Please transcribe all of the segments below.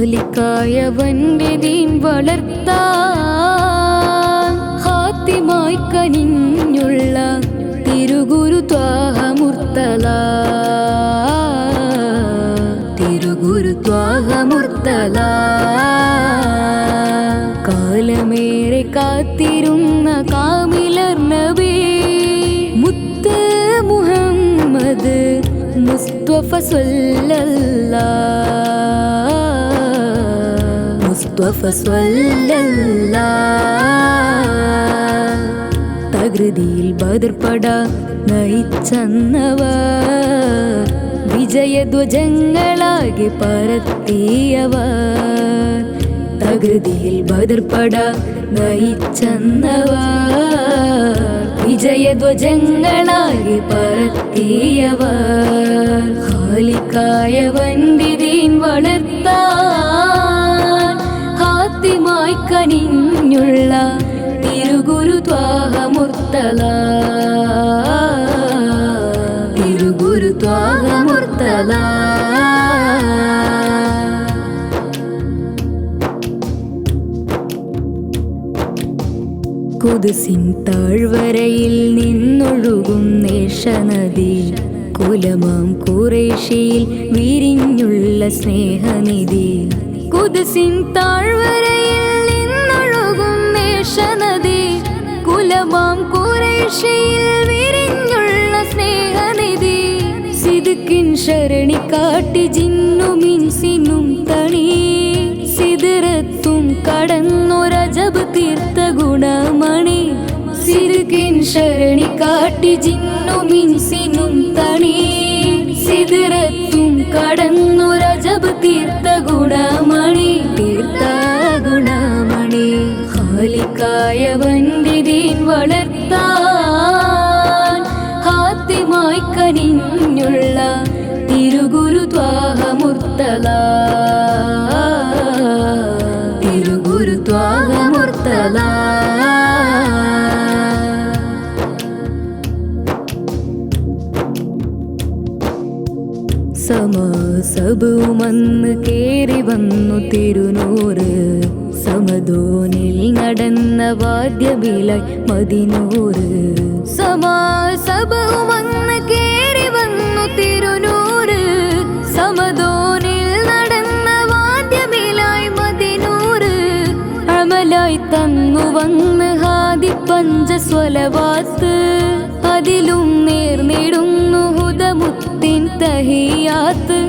ഖാലിക്കായവന്റെ ദീൻ വളർത്താൻ ഹാത്തിമായി കനിഞ്ഞുള്ള തിരുഗുരു ത്വാഹ മുർത്തല, തിരുഗുരു ത്വാഹ മുർത്തല. കാലമേറെ കാത്തിരുന്ന കാമിലർ നബി മുത്ത് മുഹമ്മദ് മുസ്തഫ സ്വല്ലല്ലാഹ്, മുസ്തഫ സ്വല്ലല്ലാഹ്. തകൃതിയിൽ ബദർപട നയിച്ചന്നവർ വിജയധ്വജങ്ങളാകെ പരത്തിയവർ. തകൃതിയിൽ ബദർപട നയിച്ചന്നവർ വിജയധ്വജങ്ങളാകെ പരത്തിയവർ. ഖാലിക്കായവന്റെ ദീൻ വളർത്താൻ ഹാത്തിമായി കനിഞ്ഞുള്ള തിരുഗുരു ത്വാഹ മുർത്തല, തിരുഗുരു ത്വാഹ മുർത്തല. ഖുദ്സിൻ താഴ്വരയിൽ നിന്നൊഴുകും നേഷനദി, കുലമാം ഖുറൈശിയിൽ വിരിഞ്ഞുള്ള സ്നേഹനിധി. ഖുദ്സിൻ താഴ്വരയിൽ നിന്നൊഴുകും നേഷനദി, കുലമാം ഖുറൈശിയിൽ വിരിഞ്ഞുള്ള സ്നേഹനിധി. സിദ്ക്കിൻ ശരണി കാട്ടി ജിന്നും ഇൻസിനും തണി, സിദ്റത്തും കടന്നൊരജബ് തീർത്ത ഗുണമണി. സിദ്ക്കിൻ ശരണി കാട്ടി ജിന്നും ഇൻസിനും തണി, സിദ്റത്തും കടന്നൊരജബ് തീർത്ത ഗുണമണി, തീർത്ത ഗുണമണി. ഖാലിക്കായവന്റെ ദീൻ വളർത്താൻ ഹാത്തിമായി കനിഞ്ഞുള്ള തിരുഗുരു ത്വാഹ മുർത്തല, തിരുഗുരു ത്വാഹ മുർത്തല. സമാസബുമന്ന് കേറി വന്നു തിരുനൂറ്, സമദോനിൽ നടന്ന വാദ്യബിലായി മദിനൂറ്. സമാസബുമന്ന് കേറി വന്നു തിരുനൂറ്, സമദോനിൽ നടന്ന വാദ്യബിലായി മദിനൂറ്. അമലായി തന്നു വന്ന് ഹാദി പഞ്ചസ്വലവാത്ത്, അതിലും നേർന്നിടുന്നു ഹുദമുത്തിൻ തഹിയാത്ത്.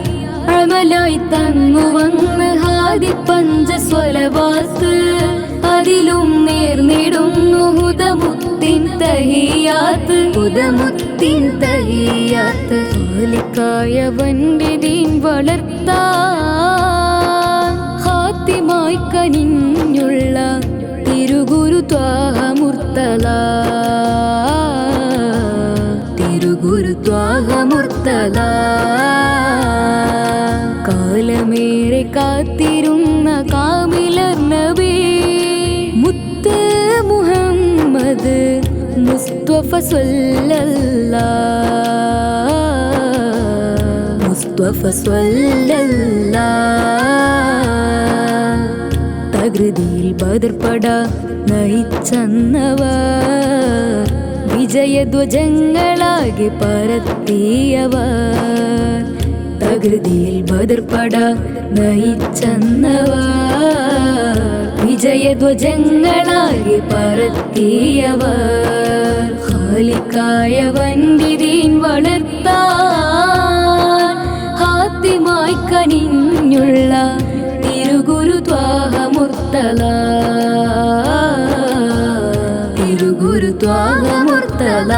അമലായി തന്നു വന്ന് ഹാദി പഞ്ചസ്വലവാത്ത്, അതിലും നേർന്നിടുന്നു ഹുദമുത്തിൻ തഹിയാത്ത്, ഹുദമുത്തിൻ തഹിയാത്ത്. ഖാലിക്കായവന്റെ ദീൻ വളർത്താൻ ഹാത്തിമായി കനിഞ്ഞുള്ള തിരുഗുരു ത്വാഹ മുർത്തല, തിരുഗുരു ത്വാഹ മുർത്തല. കാലമേറെ കാത്തിരുന്ന കാമിലർ നബി മുത്ത് മുഹമ്മദ് മുസ്തഫ സ്വല്ലല്ലാഹ്, മുസ്തഫ സ്വല്ലല്ലാഹ്. തകൃതിയിൽ ബദർപട നയിച്ചന്നവർ വിജയധ്വജങ്ങളാകെ പരത്തിയവർ. തകൃതിയിൽ ബദർപട നയിച്ചന്നവർ വിജയധ്വജങ്ങളാകെ പരത്തിയവർ. ഖാലിക്കായവന്റെ ദീൻ വളർത്താൻ ഹാത്തിമായി കനിഞ്ഞുള്ള തിരുഗുരു ത്വാഹ മുർത്തല, തിരുഗുരു ത്വാഹ മുർത്തല.